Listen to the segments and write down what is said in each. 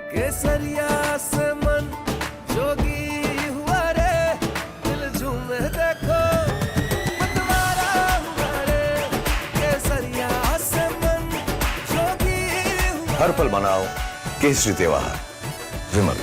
केसरिया से मन जोगी हुआ रे, दिल झूमे देखो मतवारा हुआ रे, केसरिया से मन जोगी हुआ। हर पल मनाओ केसरी त्योहार। विमल,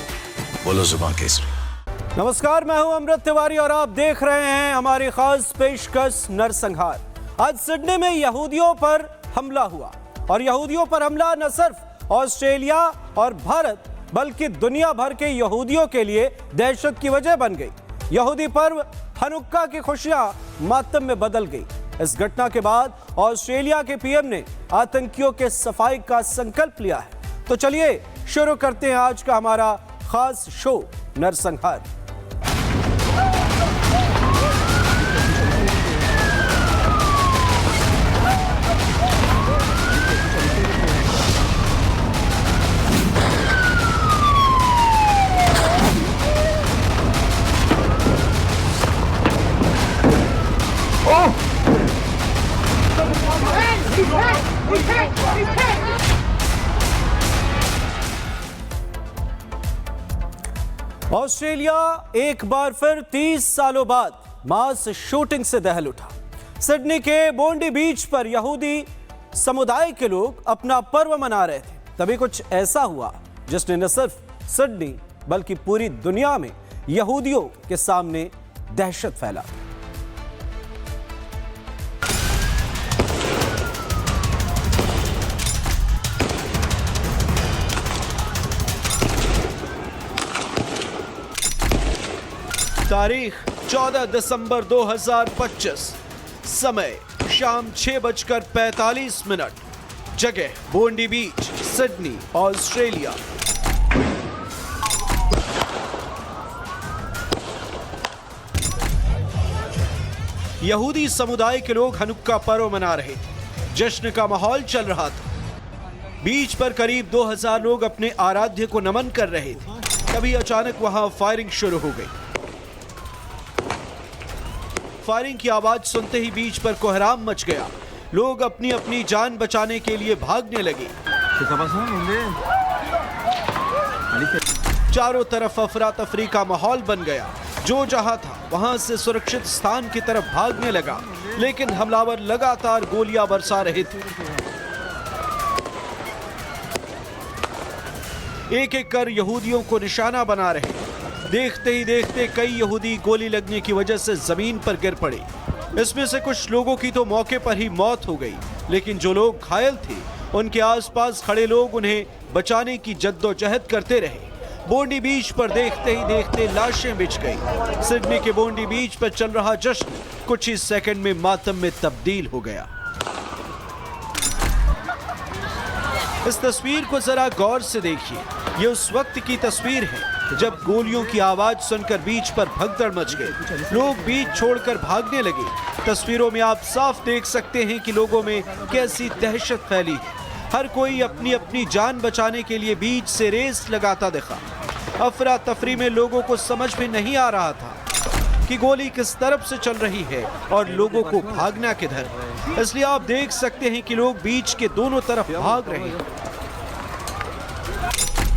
बोलो जुबान केसरी। नमस्कार, मैं हूं अमृत तिवारी और आप देख रहे हैं हमारी खास पेशकश नरसंहार। आज सिडनी में यहूदियों पर हमला हुआ और यहूदियों पर हमला न सिर्फ ऑस्ट्रेलिया और भारत बल्कि दुनिया भर के यहूदियों के लिए दहशत की वजह बन गई। यहूदी पर्व हनुक्का की खुशियां मातम में बदल गई। इस घटना के बाद ऑस्ट्रेलिया के पीएम ने आतंकियों के सफाई का संकल्प लिया है। तो चलिए शुरू करते हैं आज का हमारा खास शो नरसंहार। ऑस्ट्रेलिया एक बार फिर 30 सालों बाद मास शूटिंग से दहल उठा। सिडनी के बोंडी बीच पर यहूदी समुदाय के लोग अपना पर्व मना रहे थे। तभी कुछ ऐसा हुआ जिसने न सिर्फ सिडनी बल्कि पूरी दुनिया में यहूदियों के सामने दहशत फैला। तारीख 14 दिसंबर 2025, समय शाम 6:45, जगह बोंडी बीच, सिडनी, ऑस्ट्रेलिया। यहूदी समुदाय के लोग हनुक्का पर्व मना रहे थे। जश्न का माहौल चल रहा था। बीच पर करीब 2000 लोग अपने आराध्य को नमन कर रहे थे। तभी अचानक वहां फायरिंग शुरू हो गई। फायरिंग की आवाज सुनते ही बीच पर कोहराम मच गया। लोग अपनी अपनी जान बचाने के लिए भागने लगे। चारों तरफ अफरा तफरी का माहौल बन गया। जो जहां था वहां से सुरक्षित स्थान की तरफ भागने लगा, लेकिन हमलावर लगातार गोलियां बरसा रहे थे। एक एक कर यहूदियों को निशाना बना रहे। देखते ही देखते कई यहूदी गोली लगने की वजह से जमीन पर गिर पड़े। इसमें से कुछ लोगों की तो मौके पर ही मौत हो गई, लेकिन जो लोग घायल थे उनके आसपास खड़े लोग उन्हें बचाने की जद्दोजहद करते रहे। बोंडी बीच पर देखते ही देखते लाशें बिछ गई। सिडनी के बोंडी बीच पर चल रहा जश्न कुछ ही सेकंड में मातम में तब्दील हो गया। इस तस्वीर को जरा गौर से देखिए। ये उस वक्त की तस्वीर है जब गोलियों की आवाज सुनकर बीच पर भगदड़ मच गई। लोग बीच छोड़कर भागने लगे। तस्वीरों में आप साफ देख सकते हैं कि लोगों में कैसी दहशत फैली है। हर कोई अपनी अपनी जान बचाने के लिए बीच से रेस लगाता दिखा। अफरा तफरी में लोगों को समझ में नहीं आ रहा था कि गोली किस तरफ से चल रही है और लोगों को भागना किधर। इसलिए आप देख सकते हैं कि लोग बीच के दोनों तरफ भाग रहे हैं।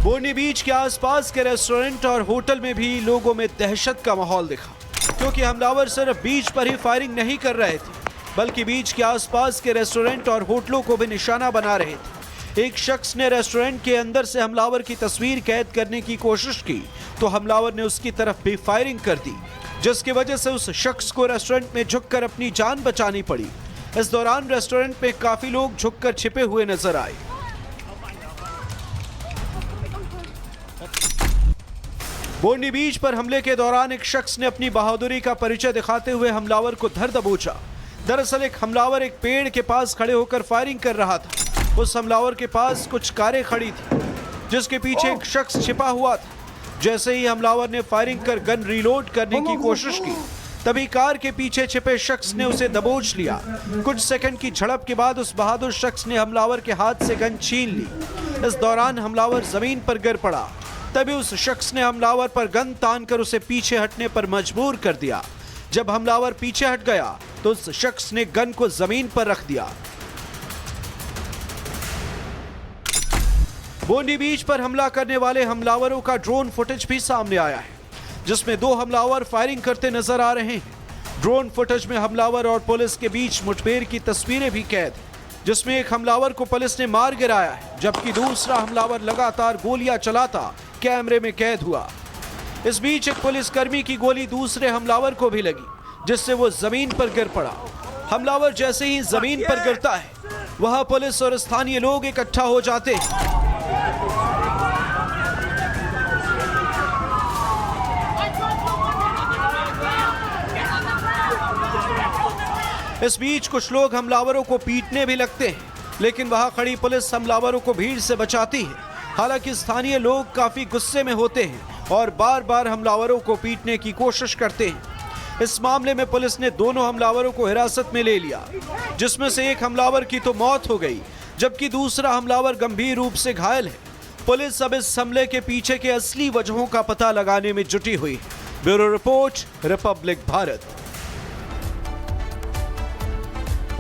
बोंडी बीच के आसपास के रेस्टोरेंट और होटल में भी लोगों में दहशत का माहौल दिखा, क्योंकि हमलावर सिर्फ बीच पर ही फायरिंग नहीं कर रहे थे, बल्कि बीच के आसपास के रेस्टोरेंट और होटलों को भी निशाना बना रहे थे। एक शख्स ने रेस्टोरेंट के अंदर से हमलावर की तस्वीर कैद करने की कोशिश की, तो हमलावर ने उसकी तरफ भी फायरिंग कर दी, जिसकी वजह से उस शख्स को रेस्टोरेंट में झुककर अपनी जान बचानी पड़ी। इस दौरान रेस्टोरेंट में काफी लोग झुककर छिपे हुए नजर आए। बोंडी बीच पर हमले के दौरान एक शख्स ने अपनी बहादुरी का परिचय दिखाते हुए हमलावर को धर दबोचा। दरअसल एक हमलावर एक पेड़ के पास खड़े होकर फायरिंग कर रहा था। उस हमलावर के पास कुछ कारें खड़ी थी, जिसके पीछे एक शख्स छिपा हुआ था। जैसे ही हमलावर ने फायरिंग कर गन रीलोड करने की कोशिश की, तभी कार के पीछे छिपे शख्स ने उसे दबोच लिया। कुछ सेकंड की झड़प के बाद उस बहादुर शख्स ने हमलावर के हाथ से गन छीन ली। इस दौरान हमलावर जमीन पर गिर पड़ा। तभी उस शख्स ने हमलावर पर गन तानकर उसे पीछे हटने पर मजबूर कर दिया। जब हमलावर पीछे हट गया तो उस शख्स ने गन को जमीन पर रख दिया। बोंडी बीच पर हमला करने वाले हमलावरों का ड्रोन फुटेज भी सामने आया है, जिसमें 2 हमलावर फायरिंग करते नजर आ रहे हैं। ड्रोन फुटेज में हमलावर और पुलिस के बीच मुठभेड़ की तस्वीरें भी कैद, जिसमें एक हमलावर को पुलिस ने मार गिराया है, जबकि दूसरा हमलावर लगातार गोलियां चलाता कैमरे में कैद हुआ। इस बीच एक पुलिसकर्मी की गोली दूसरे हमलावर को भी लगी, जिससे वो जमीन पर गिर पड़ा। हमलावर जैसे ही जमीन पर गिरता है, वहां पुलिस और स्थानीय लोग इकट्ठा हो जाते हैं। इस बीच कुछ लोग हमलावरों को पीटने भी लगते हैं, लेकिन वहां खड़ी पुलिस हमलावरों को भीड़ से बचाती है। हालांकि स्थानीय लोग काफी गुस्से में होते हैं और बार बार हमलावरों को पीटने की कोशिश करते हैं। इस मामले में पुलिस ने दोनों हमलावरों को हिरासत में ले लिया, जिसमें से एक हमलावर की तो मौत हो गई, जबकि दूसरा हमलावर गंभीर रूप से घायल है। पुलिस अब इस हमले के पीछे के असली वजहों का पता लगाने में जुटी हुई है। Bureau report, Republic Bharat.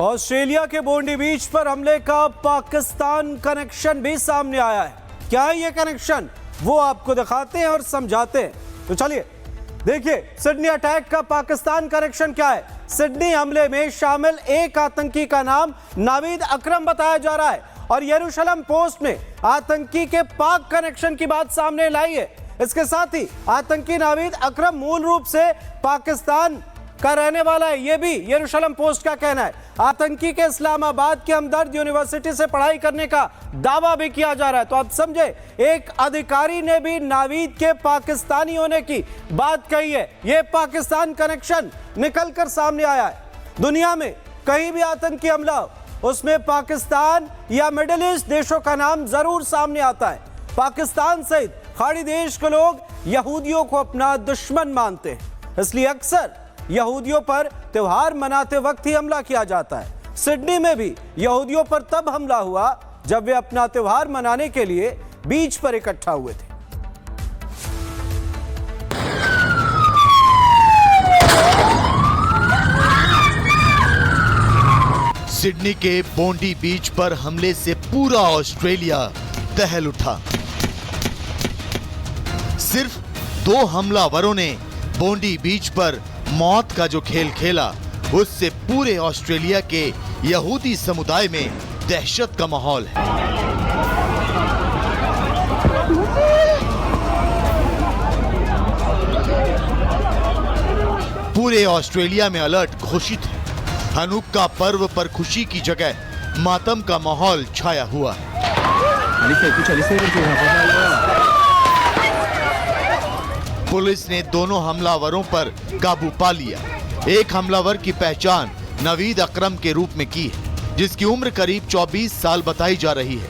Australia के बोंडी बीच पर हमले का पाकिस्तान कनेक्शन भी सामने आया है। क्या है ये कनेक्शन, वो आपको दिखाते हैं और समझाते हैं। तो चलिए देखिए, सिडनी अटैक का पाकिस्तान कनेक्शन क्या है। सिडनी हमले में शामिल एक आतंकी का नाम नावीद अकरम बताया जा रहा है और यरूशलेम पोस्ट ने आतंकी के पाक कनेक्शन की बात सामने लाई है। इसके साथ ही आतंकी नावीद अकरम मूल रूप से पाकिस्तान का रहने वाला है, यह भी यरूशलेम पोस्ट का कहना है। आतंकी के इस्लामाबाद के हमदर्द यूनिवर्सिटी से पढ़ाई करने का दावा भी किया जा रहा है। तो आप समझे, एक अधिकारी ने भी नावीद के पाकिस्तानी होने की बात कही है। यह पाकिस्तान कनेक्शन निकल कर सामने आया है। दुनिया में कहीं भी आतंकी हमला, उसमें पाकिस्तान या मिडिल ईस्ट देशों का नाम जरूर सामने आता है। पाकिस्तान सहित खाड़ी देश के लोग यहूदियों को अपना दुश्मन मानते हैं, इसलिए अक्सर यहूदियों पर त्योहार मनाते वक्त ही हमला किया जाता है। सिडनी में भी यहूदियों पर तब हमला हुआ जब वे अपना त्योहार मनाने के लिए बीच पर इकट्ठा हुए थे। सिडनी के बोंडी बीच पर हमले से पूरा ऑस्ट्रेलिया दहल उठा। सिर्फ 2 हमलावरों ने बोंडी बीच पर मौत का जो खेल खेला, उससे पूरे ऑस्ट्रेलिया के यहूदी समुदाय में दहशत का माहौल है। पूरे ऑस्ट्रेलिया में अलर्ट घोषित है। हनुक्का पर्व पर खुशी की जगह मातम का माहौल छाया हुआ है। पुलिस ने दोनों हमलावरों पर काबू पा लिया। एक हमलावर की पहचान नावीद अकरम के रूप में की है, जिसकी उम्र करीब 24 साल बताई जा रही है।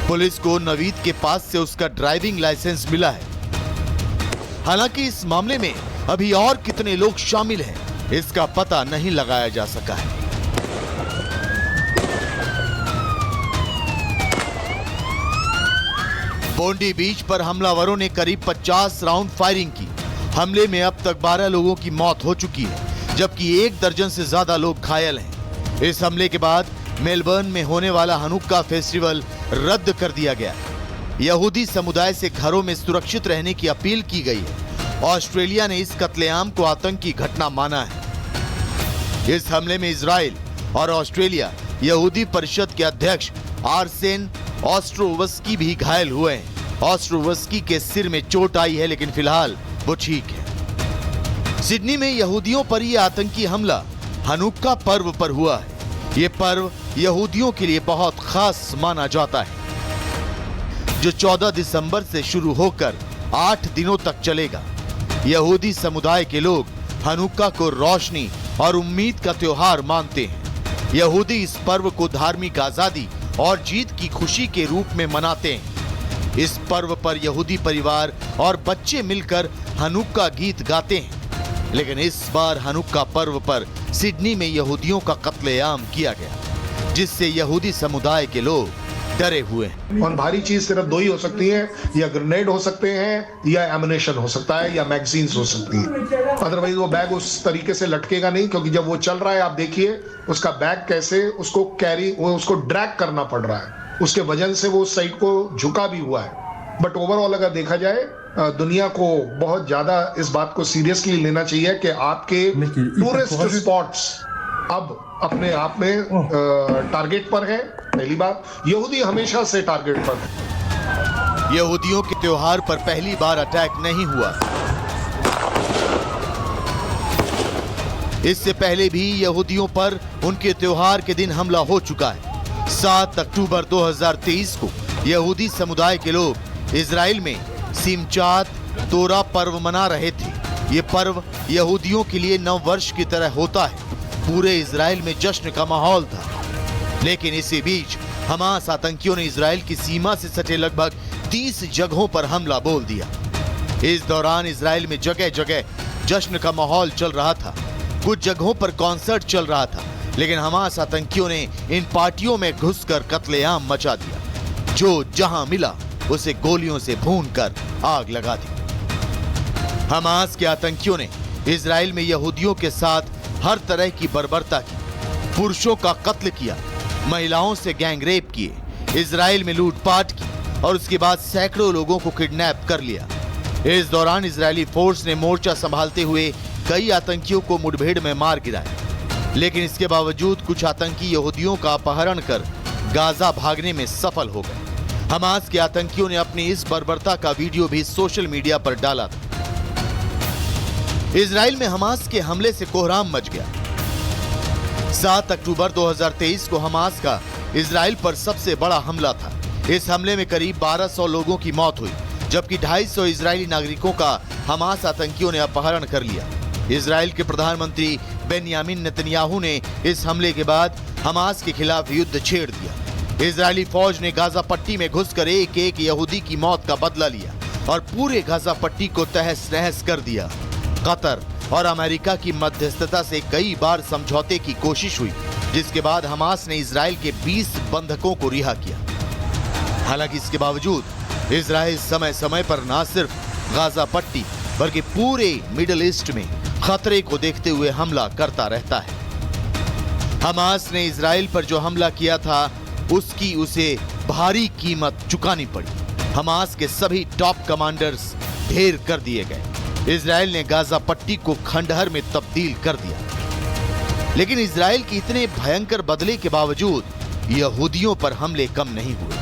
पुलिस को नावीद के पास से उसका ड्राइविंग लाइसेंस मिला है। हालांकि इस मामले में अभी और कितने लोग शामिल हैं, इसका पता नहीं लगाया जा सका है। बोंडी बीच पर हमलावरों ने करीब 50 राउंड फायरिंग की। हमले में अब तक 12 लोगों की मौत हो चुकी है, जबकि 1 दर्जन से ज्यादा लोग घायल हैं। इस हमले के बाद मेलबर्न में होने वाला हनुक्का फेस्टिवल रद्द कर दिया गया। यहूदी समुदाय से घरों में सुरक्षित रहने की अपील की गई है। ऑस्ट्रेलिया ने इस कत्लेआम को आतंकी घटना माना है। इस हमले में इजराइल और ऑस्ट्रेलिया यहूदी परिषद के अध्यक्ष आर्सेन ऑस्ट्रोवस्की भी घायल हुए हैं। ऑस्ट्रोवस्की के सिर में चोट आई है, लेकिन फिलहाल वो ठीक है। सिडनी में यहूदियों पर यह आतंकी हमला हनुक्का पर्व पर हुआ है। ये पर्व यहूदियों के लिए बहुत खास माना जाता है, जो 14 दिसंबर से शुरू होकर 8 दिनों तक चलेगा। यहूदी समुदाय के लोग हनुक्का को रोशनी और उम्मीद का त्योहार मानते हैं। यहूदी इस पर्व को धार्मिक आजादी और जीत की खुशी के रूप में मनाते हैं। इस पर्व पर यहूदी परिवार और बच्चे मिलकर हनुक्का गीत गाते हैं। लेकिन इस बार हनुक्का पर्व पर सिडनी में यहूदियों का कत्लेआम किया गया, जिससे यहूदी समुदाय के लोग डरे हुए हैं। और भारी चीज सिर्फ 2 ही हो सकती है, या ग्रेनेड हो सकते हैं, या एमुनेशन हो सकता है, या मैगजीन्स हो सकती है। अदरवाइज वो बैग उस तरीके से लटकेगा नहीं, क्योंकि जब वो चल रहा है आप देखिए उसका बैग कैसे उसको ड्रैग करना पड़ रहा है। उसके वजन से वो उस साइड को झुका भी हुआ है। बट ओवरऑल अगर देखा जाए दुनिया को बहुत ज्यादा इस बात को सीरियसली लेना चाहिए कि आपके टूरिस्ट स्पॉट्स अब अपने आप में टारगेट पर है। पहली बात, यहूदी हमेशा से टारगेट पर है। यहूदियों के त्योहार पर पहली बार अटैक नहीं हुआ। इससे पहले भी यहूदियों पर उनके त्योहार के दिन हमला हो चुका है। 7 अक्टूबर 2023 को यहूदी समुदाय के लोग इजराइल में सिमचात तोरा पर्व मना रहे थे। ये पर्व यहूदियों के लिए नव वर्ष की तरह होता है। पूरे इजराइल में जश्न का माहौल था। लेकिन इसी बीच हमास आतंकियों ने इजराइल की सीमा से सटे लगभग 30 जगहों पर हमला बोल दिया। इस दौरान इजराइल में जगह जगह जश्न का माहौल चल रहा था। कुछ जगहों पर कॉन्सर्ट चल रहा था, लेकिन हमास आतंकियों ने इन पार्टियों में घुसकर कत्लेआम मचा दिया। जो जहां मिला उसे गोलियों से भूनकर आग लगा दी। हमास के आतंकियों ने इजराइल में यहूदियों के साथ हर तरह की बर्बरता की। पुरुषों का कत्ल किया, महिलाओं से गैंग रेप किए, इजराइल में लूटपाट की और उसके बाद सैकड़ों लोगों को किडनैप कर लिया। इस दौरान इजरायली फोर्स ने मोर्चा संभालते हुए कई आतंकियों को मुठभेड़ में मार गिराया। लेकिन इसके बावजूद कुछ आतंकी यहूदियों का अपहरण कर गाजा भागने में सफल हो गए। हमास के आतंकियों ने अपनी इस बर्बरता का वीडियो भी सोशल मीडिया पर डाला था। इजराइल में हमास के हमले से कोहराम मच गया। 7 अक्टूबर 2023 को हमास का इजराइल पर सबसे बड़ा हमला था। इस हमले में करीब 1200 लोगों की मौत हुई, जबकि 250 इजरायली नागरिकों का हमास आतंकियों ने अपहरण कर लिया। इजराइल के प्रधानमंत्री बेन्यामिन नेतन्याहू ने इस हमले के बाद हमास के खिलाफ युद्ध छेड़ दिया। इजरायली फौज ने गाजा पट्टी में घुसकर एक एक यहूदी की मौत का बदला लिया और पूरे गाजा पट्टी को तहस नहस कर दिया। कतर और अमेरिका की मध्यस्थता से कई बार समझौते की कोशिश हुई, जिसके बाद हमास ने इजराइल के 20 बंधकों को रिहा किया। हालांकि इसके बावजूद इजराइल समय समय पर न सिर्फ गाजा पट्टी बल्कि पूरे मिडिल ईस्ट में खतरे को देखते हुए हमला करता रहता है। हमास ने इजराइल पर जो हमला किया था उसकी उसे भारी कीमत चुकानी पड़ी। हमास के सभी टॉप कमांडर्स ढेर कर दिए गए। इजराइल ने गाजा पट्टी को खंडहर में तब्दील कर दिया। लेकिन इजराइल के इतने भयंकर बदले के बावजूद यहूदियों पर हमले कम नहीं हुए।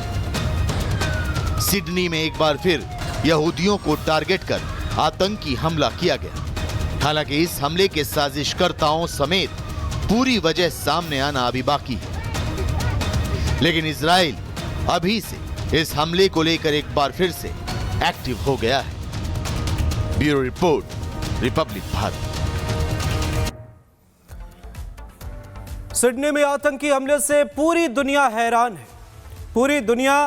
सिडनी में एक बार फिर यहूदियों को टारगेट कर आतंकी हमला किया गया। हालांकि इस हमले के साजिशकर्ताओं समेत पूरी वजह सामने आना अभी बाकी है। लेकिन इजराइल अभी से इस हमले को लेकर एक बार फिर से एक्टिव हो गया है। Bureau report, Republic Bharat. Sydney में आतंकी हमले से पूरी दुनिया हैरान है। पूरी दुनिया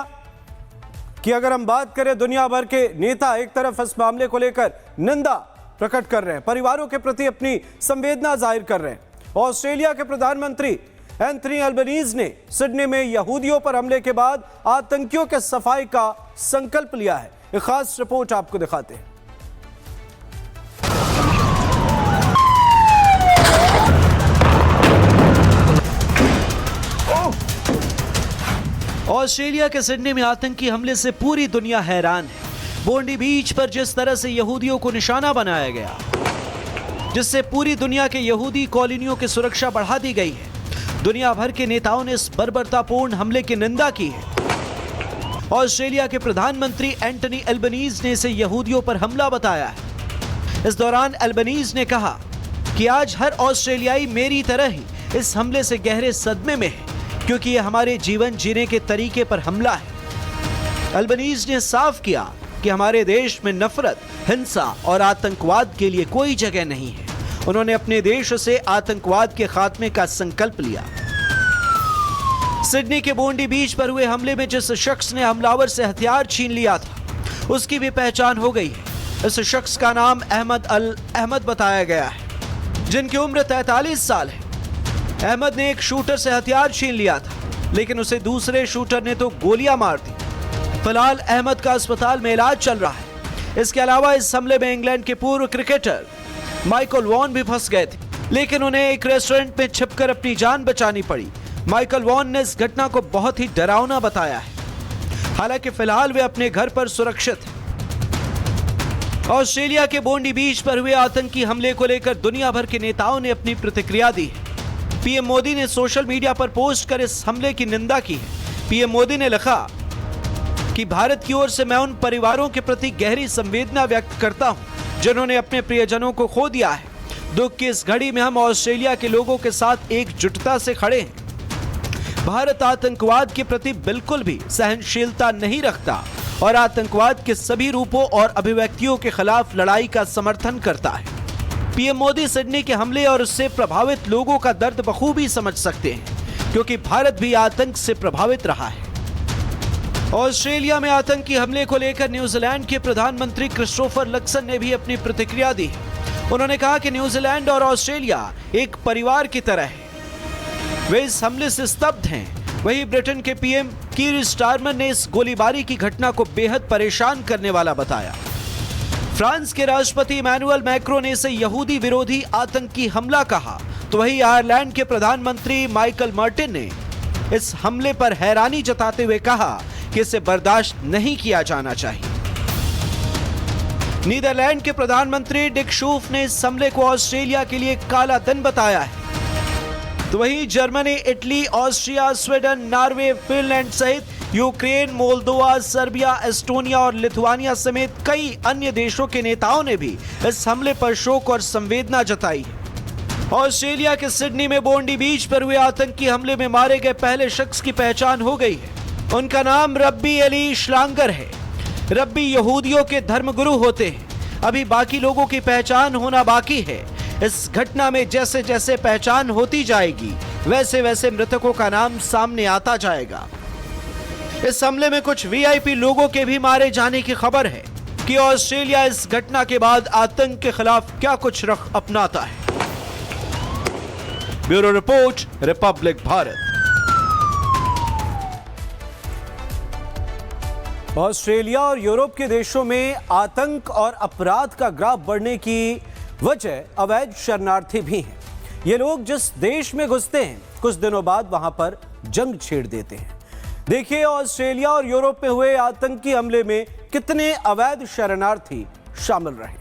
की अगर हम बात करें, दुनिया भर के नेता एक तरफ इस मामले को लेकर निंदा प्रकट कर रहे हैं, परिवारों के प्रति अपनी संवेदना जाहिर कर रहे हैं। ऑस्ट्रेलिया के प्रधानमंत्री एंथनी अल्बनीज ने सिडनी में यहूदियों पर हमले के बाद आतंकियों के सफाई का संकल्प लिया है। एक खास रिपोर्ट आपको दिखाते हैं। ऑस्ट्रेलिया के सिडनी में आतंकी हमले से पूरी दुनिया हैरान है। बोंडी बीच पर जिस तरह से यहूदियों को निशाना बनाया गया, जिससे पूरी दुनिया के यहूदी कॉलोनियों की सुरक्षा बढ़ा दी गई है। दुनिया भर के नेताओं ने इस बर्बरतापूर्ण हमले की निंदा की है। ऑस्ट्रेलिया के प्रधानमंत्री एंटनी अल्बनीज ने इसे यहूदियों पर हमला बताया है। इस दौरान अल्बनीज ने कहा कि आज हर ऑस्ट्रेलियाई मेरी तरह ही इस हमले से गहरे सदमे में है, क्योंकि यह हमारे जीवन जीने के तरीके पर हमला है। अल्बनीज ने साफ किया कि हमारे देश में नफरत, हिंसा और आतंकवाद के लिए कोई जगह नहीं है। उन्होंने अपने देश से आतंकवाद के खात्मे का संकल्प लिया। सिडनी के बोंडी बीच पर हुए हमले में जिस शख्स ने हमलावर से हथियार छीन लिया था, उसकी भी पहचान हो गई है। इस शख्स का नाम अहमद बताया गया है, जिनकी उम्र 43 साल है। अहमद ने एक शूटर से हथियार छीन लिया था, लेकिन उसे दूसरे शूटर ने तो गोलियां मार दी। फिलहाल अहमद का अस्पताल में इलाज चल रहा है। इसके अलावा इस हमले में इंग्लैंड के पूर्व क्रिकेटर माइकल वॉन भी फंस गए थे, लेकिन उन्हें एक रेस्टोरेंट में छिपकर अपनी जान बचानी पड़ी। माइकल वॉन ने इस घटना को बहुत ही डरावना बताया है। हालांकि फिलहाल वे अपने घर पर सुरक्षित हैं। ऑस्ट्रेलिया के बोंडी बीच पर हुए आतंकी हमले को लेकर दुनिया भर के नेताओं ने अपनी प्रतिक्रिया दी है। पीएम मोदी ने सोशल मीडिया पर पोस्ट कर इस हमले की निंदा की है। पीएम मोदी ने लिखा कि भारत की ओर से मैं उन परिवारों के प्रति गहरी संवेदना व्यक्त करता हूं जिन्होंने अपने प्रियजनों को खो दिया है। दुख की इस घड़ी में हम ऑस्ट्रेलिया के लोगों के साथ एकजुटता से खड़े हैं। भारत आतंकवाद के प्रति बिल्कुल भी सहनशीलता नहीं रखता और आतंकवाद के सभी रूपों और अभिव्यक्तियों के खिलाफ लड़ाई का समर्थन करता है। पीएम मोदी सिडनी के हमले और उससे प्रभावित लोगों का दर्द बखूबी समझ सकते हैं, क्योंकि भारत भी आतंक से प्रभावित रहा है। ऑस्ट्रेलिया में आतंकी हमले को लेकर न्यूजीलैंड के प्रधानमंत्री क्रिस्टोफर लक्सन ने भी अपनी प्रतिक्रिया दी। उन्होंने कहा कि न्यूजीलैंड और ऑस्ट्रेलिया एक परिवार की तरह है। वे इस हमले से स्तब्ध हैं। वहीं ब्रिटेन के पीएम कीर स्टारमर ने इस गोलीबारी की घटना को बेहद परेशान करने वाला बताया। फ्रांस के राष्ट्रपति इमैनुअल मैक्रो ने इसे यहूदी विरोधी आतंकी हमला कहा, तो वहीं आयरलैंड के प्रधानमंत्री माइकल मार्टिन ने इस हमले पर हैरानी जताते हुए कहा कि इसे बर्दाश्त नहीं किया जाना चाहिए। नीदरलैंड के प्रधानमंत्री डिक शूफ ने इस हमले को ऑस्ट्रेलिया के लिए काला दिन बताया है। तो वहीं Germany, Italy, Austria, Sweden, Norway, Finland सहित यूक्रेन, मोल्दोवा, सर्बिया, एस्टोनिया और लिथुआनिया समेत कई अन्य देशों के नेताओं ने भी इस हमले पर शोक और संवेदना जताई है। ऑस्ट्रेलिया के सिडनी में बोंडी बीच पर हुए आतंकी हमले में मारे गए पहले शख्स की पहचान हो गई है। उनका नाम रब्बी अली श्लांगर है। रब्बी यहूदियों के धर्मगुरु होते हैं। अभी बाकी लोगों की पहचान होना बाकी है। इस घटना में जैसे जैसे पहचान होती जाएगी वैसे वैसे मृतकों का नाम सामने आता जाएगा। इस हमले में कुछ वीआईपी लोगों के भी मारे जाने की खबर है कि ऑस्ट्रेलिया इस घटना के बाद आतंक के खिलाफ क्या कुछ रुख अपनाता है। Bureau report, Republic Bharat. Australia और यूरोप के देशों में आतंक और अपराध का ग्राफ बढ़ने की वजह अवैध शरणार्थी भी हैं। ये लोग जिस देश में घुसते हैं कुछ दिनों बाद वहां पर जंग छेड़ देते हैं। देखिए ऑस्ट्रेलिया और यूरोप में हुए आतंकी हमले में कितने अवैध शरणार्थी शामिल रहे।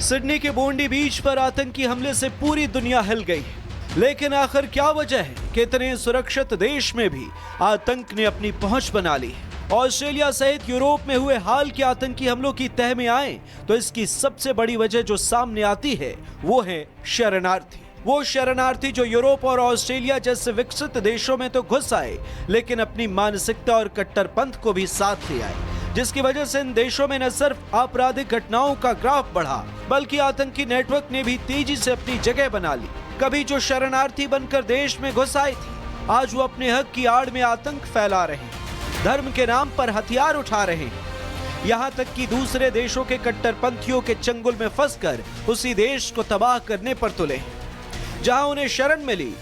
सिडनी के बोंडी बीच पर आतंकी हमले से पूरी दुनिया हिल गई है। लेकिन आखिर क्या वजह है कि इतने सुरक्षित देश में भी आतंक ने अपनी पहुंच बना ली है? ऑस्ट्रेलिया सहित यूरोप में हुए हाल के आतंकी हमलों की तह में आए तो इसकी सबसे बड़ी वजह जो सामने आती है वो है शरणार्थी। वो शरणार्थी जो यूरोप और ऑस्ट्रेलिया जैसे विकसित देशों में तो घुस आए लेकिन अपनी मानसिकता और कट्टरपंथ को भी साथ ले आए, जिसकी वजह से इन देशों में न सिर्फ आपराधिक घटनाओं का ग्राफ बढ़ा बल्कि आतंकी नेटवर्क ने भी तेजी से अपनी जगह बना ली। कभी जो शरणार्थी बनकर देश में घुस आए थे आज वो अपने हक की आड़ में आतंक फैला रहे हैं, धर्म के नाम पर हथियार उठा रहे हैं। यहाँ तक कि दूसरे देशों के कट्टरपंथियों के चंगुल में फंसकर उसी देश को तबाह करने पर तुले हैं जहां उन्हें शरण मिली।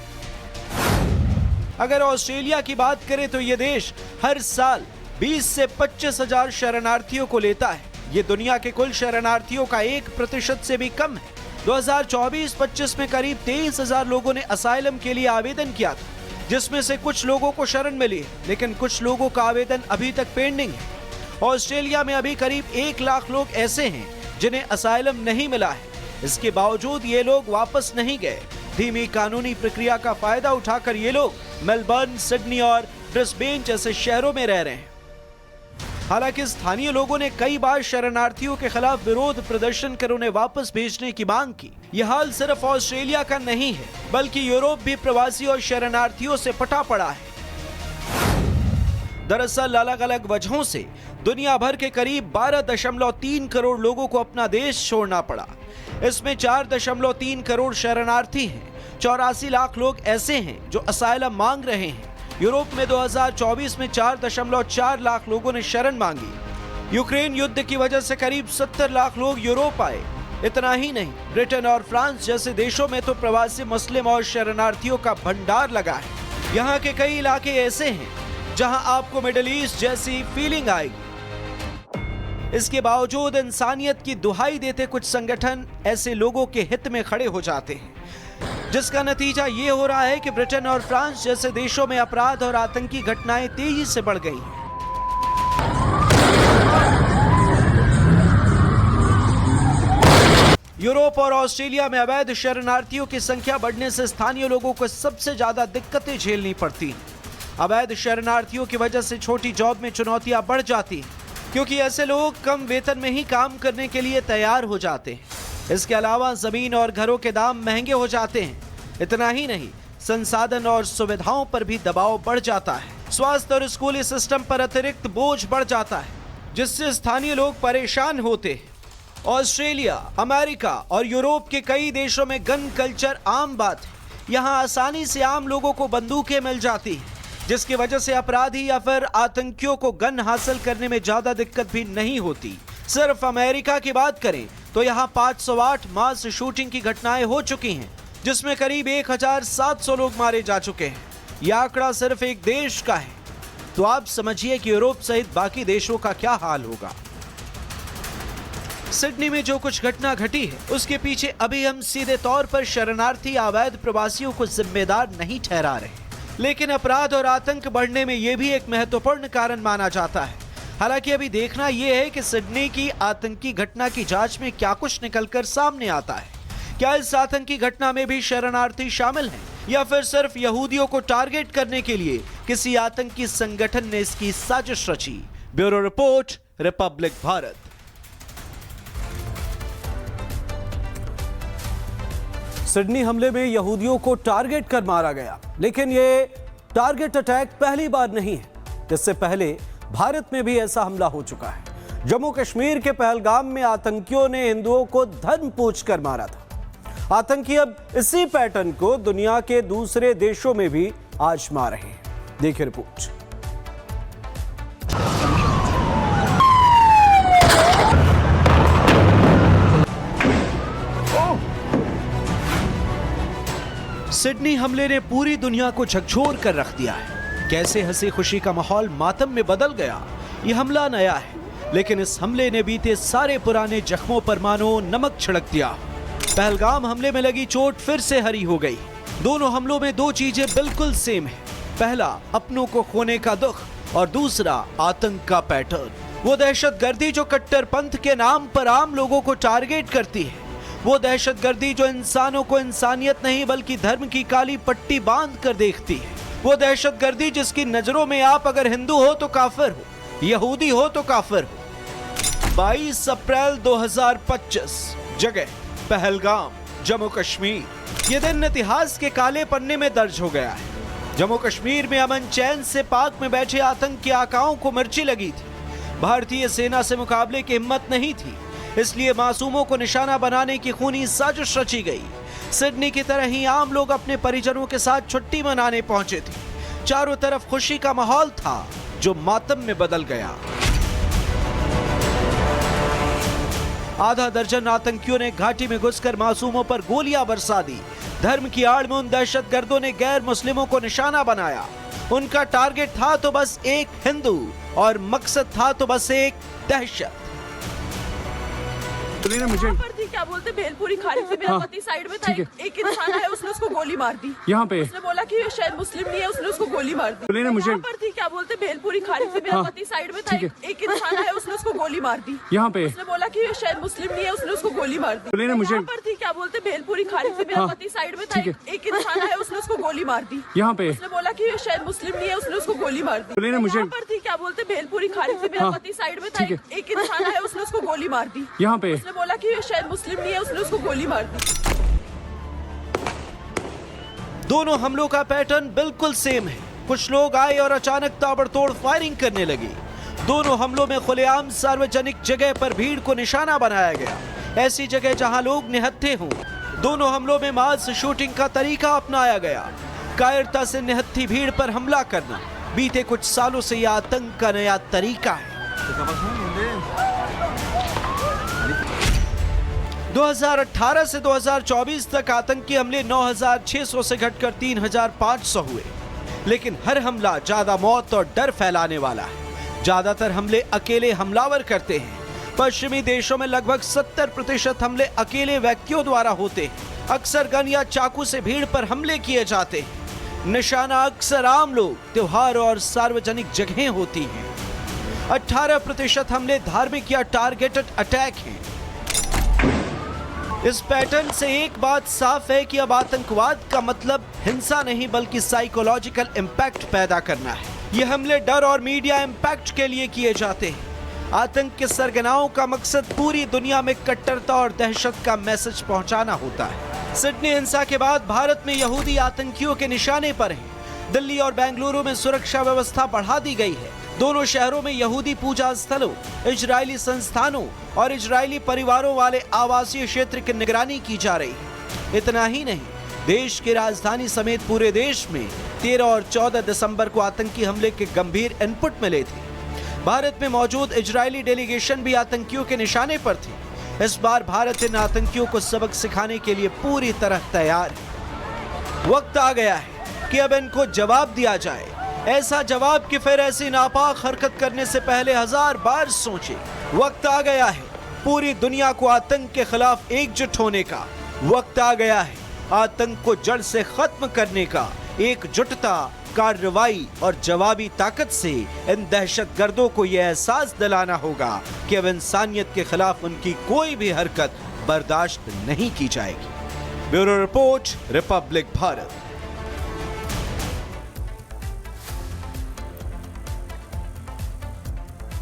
अगर ऑस्ट्रेलिया की बात करें तो ये देश हर साल 20 से 25 हजार शरणार्थियों को लेता है। ये दुनिया के कुल शरणार्थियों का 1% से भी कम है। 2024-25 में करीब 23,000 लोगों ने असाइलम के लिए आवेदन किया था, जिसमें से कुछ लोगों को शरण मिली है लेकिन कुछ लोगों का आवेदन अभी तक पेंडिंग है। ऑस्ट्रेलिया में अभी करीब 1 लाख लोग ऐसे हैं जिन्हें असाइलम नहीं मिला है। इसके बावजूद ये लोग वापस नहीं गए। धीमी कानूनी प्रक्रिया का फायदा उठाकर ये लोग मेलबर्न, सिडनी और ब्रिस्बेन जैसे शहरों में रह रहे हैं। हालांकि स्थानीय लोगों ने कई बार शरणार्थियों के खिलाफ विरोध प्रदर्शन कर उन्हें वापस भेजने की मांग की। यह हाल सिर्फ ऑस्ट्रेलिया का नहीं है बल्कि यूरोप भी प्रवासी और शरणार्थियों से पटा पड़ा है। दरअसल अलग अलग वजहों से दुनिया भर के करीब 12.3 करोड़ लोगों को अपना देश छोड़ना पड़ा। इसमें 4.3 करोड़ शरणार्थी हैं। 84 लाख लोग ऐसे हैं जो असाइलम मांग रहे हैं। यूरोप में 2024 में 4.4 लाख लोगों ने शरण मांगी। यूक्रेन युद्ध की वजह से करीब 70 लाख लोग यूरोप आए। इतना ही नहीं, ब्रिटेन और फ्रांस जैसे देशों में तो प्रवासी मुस्लिम और शरणार्थियों का भंडार लगा है। यहाँ के कई इलाके ऐसे हैं जहां आपको मिडिल ईस्ट जैसी फीलिंग आएगी। इसके बावजूद इंसानियत की दुहाई देते कुछ संगठन ऐसे लोगों के हित में खड़े हो जाते हैं, जिसका नतीजा ये हो रहा है कि ब्रिटेन और फ्रांस जैसे देशों में अपराध और आतंकी घटनाएं तेजी से बढ़ गई हैं। यूरोप और ऑस्ट्रेलिया में अवैध शरणार्थियों की संख्या बढ़ने से स्थानीय लोगों को सबसे ज्यादा दिक्कतें झेलनी पड़ती हैं। अवैध शरणार्थियों की वजह से छोटी जॉब में चुनौतियां बढ़ जाती हैं, क्योंकि ऐसे लोग कम वेतन में ही काम करने के लिए तैयार हो जाते हैं। इसके अलावा जमीन और घरों के दाम महंगे हो जाते हैं। इतना ही नहीं, संसाधन और सुविधाओं पर भी दबाव बढ़ जाता है। स्वास्थ्य और स्कूली सिस्टम पर अतिरिक्त बोझ बढ़ जाता है, जिससे स्थानीय लोग परेशान होते हैं। ऑस्ट्रेलिया, अमेरिका और यूरोप के कई देशों में गन कल्चर आम बात है। यहाँ आसानी से आम लोगों को बंदूकें मिल जाती हैं, जिसकी वजह से अपराधी या फिर आतंकियों को गन हासिल करने में ज्यादा दिक्कत भी नहीं होती। सिर्फ अमेरिका की बात करें तो यहाँ 508 मास शूटिंग की घटनाएं हो चुकी हैं, जिसमें करीब 1700 लोग मारे जा चुके हैं। यह आंकड़ा सिर्फ एक देश का है, तो आप समझिए कि यूरोप सहित बाकी देशों का क्या हाल होगा। सिडनी में जो कुछ घटना घटी है, उसके पीछे अभी हम सीधे तौर पर शरणार्थी अवैध प्रवासियों को जिम्मेदार नहीं ठहरा रहे, लेकिन अपराध और आतंक बढ़ने में यह भी एक महत्वपूर्ण कारण माना जाता है। हालांकि अभी देखना यह है कि सिडनी की आतंकी घटना की जांच में क्या कुछ निकलकर सामने आता है। क्या इस आतंकी घटना में भी शरणार्थी शामिल हैं, या फिर सिर्फ यहूदियों को टारगेट करने के लिए किसी आतंकी संगठन ने इसकी साजिश रची। Bureau report, Republic Bharat. Sydney हमले में यहूदियों को टारगेट कर मारा गया, लेकिन ये टारगेट अटैक पहली बार नहीं है। इससे पहले भारत में भी ऐसा हमला हो चुका है। जम्मू कश्मीर के पहलगाम में आतंकियों ने हिंदुओं को धर्म पूछकर मारा था। आतंकी अब इसी पैटर्न को दुनिया के दूसरे देशों में भी आजमा रहे हैं। देखिए रिपोर्ट। सिडनी हमले ने पूरी दुनिया को झकझोर कर रख दिया है। कैसे हंसी खुशी का माहौल मातम में बदल गया। यह हमला नया है, लेकिन इस हमले ने बीते सारे पुराने जख्मों पर मानो नमक छिड़क दिया। पहलगाम हमले में लगी चोट फिर से हरी हो गई। दोनों हमलों में दो चीजें बिल्कुल सेम है। पहला, अपनों को खोने का दुख, और दूसरा, आतंक का पैटर्न। वो दहशतगर्दी जो कट्टरपंथ के नाम पर आम लोगों को टारगेट करती है। वो दहशतगर्दी जो इंसानों को इंसानियत नहीं बल्कि धर्म की काली पट्टी बांध कर देखती है। वो दहशतगर्दी जिसकी नजरों में आप अगर हिंदू हो तो काफिर हो, यहूदी हो तो काफिर हो। 22 अप्रैल 2025, जगह पहलगाम, जम्मू कश्मीर। ये दिन इतिहास के काले पन्ने में दर्ज हो गया है। जम्मू कश्मीर में अमन चैन से पाक में बैठे आतंकी आकाओं को मिर्ची लगी थी। भारतीय सेना से मुकाबले की हिम्मत नहीं थी, इसलिए मासूमों को निशाना बनाने की खूनी साजिश रची गई। सिडनी की तरह ही आम लोग अपने परिजनों के साथ छुट्टी मनाने पहुंचे थे। चारों तरफ खुशी का माहौल था, जो मातम में बदल गया। आधा दर्जन आतंकियों ने घाटी में घुसकर मासूमों पर गोलियां बरसा दी। धर्म की आड़ में उन दहशतगर्दों ने गैर मुस्लिमों को निशाना बनाया। उनका टारगेट था तो बस एक हिंदू, और मकसद था तो बस एक दहशत। मुझे पर थी, क्या बोलते, भेलपुरी खाली थी, मेरा पति साइड में था, एक इंसान है, उसने उसको गोली मार दी। यहाँ पे उसने बोला कि शायद मुस्लिम नहीं है, उसने उसको गोली मार दी। मुझे पर थी, क्या बोलते, भेलपुरी खाली थी, मेरा पति साइड में था, एक इंसान है, उसने उसको गोली मार दी। यहाँ पे उसने बोला कि शायद मुस्लिम नहीं है, उसने उसको गोली मार दी। मुझे पर थी, क्या बोलते, भेलपुरी खाली थी, मेरा पति साइड में था, एक इंसान है, उसने उसको गोली मार दी। यहाँ पे उसने बोला कि शायद मुस्लिम नहीं है, उसने उसको गोली मार दी। मुझे पर थी, क्या बोलते, भेलपुरी खाली थी, मेरा पति साइड में था, एक इंसान है, उसने उसको गोली मार दी। यहाँ पे बोला कि शायद मुस्लिम नहीं है, उसने उसको गोली मार दी। दोनों हमलों का पैटर्न बिल्कुल सेम है। कुछ लोग आए और अचानक ताबड़तोड़ फायरिंग करने लगे। दोनों हमलों में खुलेआम सार्वजनिक जगह पर भीड़ को निशाना बनाया गया, ऐसी जगह जहां लोग निहत्थे हों। दोनों हमलों में मास शूटिंग का तरीका अपनाया गया। कायरता से निहत्थी भीड़ पर हमला करना बीते कुछ सालों से यह आतंक का नया तरीका है। 2018 से 2024 तक आतंकी हमले 9,600 से घटकर 3,500 हुए, लेकिन हर हमला ज्यादा मौत और डर फैलाने वाला है। ज्यादातर हमले अकेले हमलावर करते हैं। पश्चिमी देशों में लगभग 70% हमले अकेले व्यक्तियों द्वारा होते हैं। अक्सर गन या चाकू से भीड़ पर हमले किए जाते हैं। निशाना अक्सर आम लोग, त्योहार और सार्वजनिक जगहें होती हैं। 18% हमले धार्मिक या टारगेटेड अटैक हैं। इस पैटर्न से एक बात साफ है कि अब आतंकवाद का मतलब हिंसा नहीं बल्कि साइकोलॉजिकल इम्पैक्ट पैदा करना है। ये हमले डर और मीडिया इम्पैक्ट के लिए किए जाते हैं। आतंक के सरगनाओं का मकसद पूरी दुनिया में कट्टरता और दहशत का मैसेज पहुंचाना होता है। सिडनी हिंसा के बाद भारत में यहूदी आतंकियों के निशाने पर हैं। दिल्ली और बेंगलुरु में सुरक्षा व्यवस्था बढ़ा दी गई है। दोनों शहरों में यहूदी पूजा स्थलों, इजरायली संस्थानों और इजरायली परिवारों वाले आवासीय क्षेत्र की निगरानी की जा रही है। इतना ही नहीं, देश की राजधानी समेत पूरे देश में 13 और 14 दिसंबर को आतंकी हमले के गंभीर इनपुट मिले थे। भारत में मौजूद इजरायली डेलीगेशन भी आतंकियों के निशाने पर थी। इस बार भारत इन आतंकियों को सबक सिखाने के लिए पूरी तरह तैयार है। वक्त आ गया है कि अब इनको जवाब दिया जाए। ऐसा जवाब कि फिर ऐसी नापाक हरकत करने से पहले 1000 बार सोचे। वक्त आ गया है पूरी दुनिया को आतंक के खिलाफ एकजुट होने का। वक्त आ गया है आतंक को जड़ से खत्म करने का। एकजुटता, कार्रवाई और जवाबी ताकत से इन दहशतगर्दों को यह एहसास दिलाना होगा कि अब इंसानियत के खिलाफ उनकी कोई भी हरकत बर्दाश्त नहीं की जाएगी। Bureau report, Republic Bharat.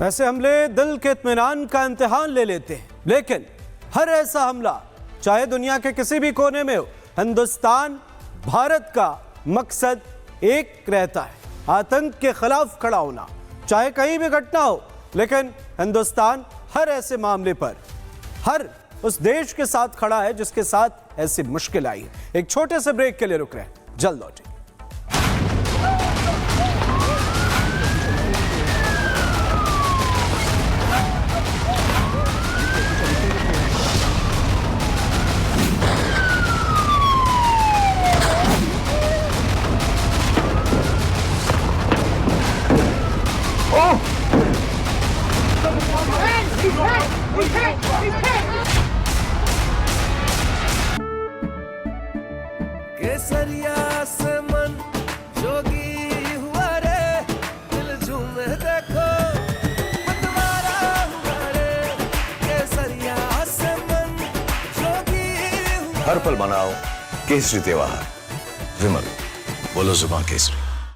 ऐसे हमले दिल के इत्मीनान का इम्तिहान ले लेते हैं, लेकिन हर ऐसा हमला चाहे दुनिया के किसी भी कोने में हो, हिंदुस्तान, भारत का मकसद एक रहता है, आतंक के खिलाफ खड़ा होना। चाहे कहीं भी घटना हो, लेकिन हिंदुस्तान हर ऐसे मामले पर हर उस देश के साथ खड़ा है जिसके साथ ऐसी मुश्किल आई है। एक छोटे से ब्रेक के लिए रुक रहे हैं, जल्द लौटेंगे। केसरिया से मन जोगी हुआ रे, दिल झूमे देखो मतवारा हुआ रे। केसरिया से मन जोगी हुआ। हर पल मनाओ केसरी त्योहार। विमल, बोलो जुबां केसरी।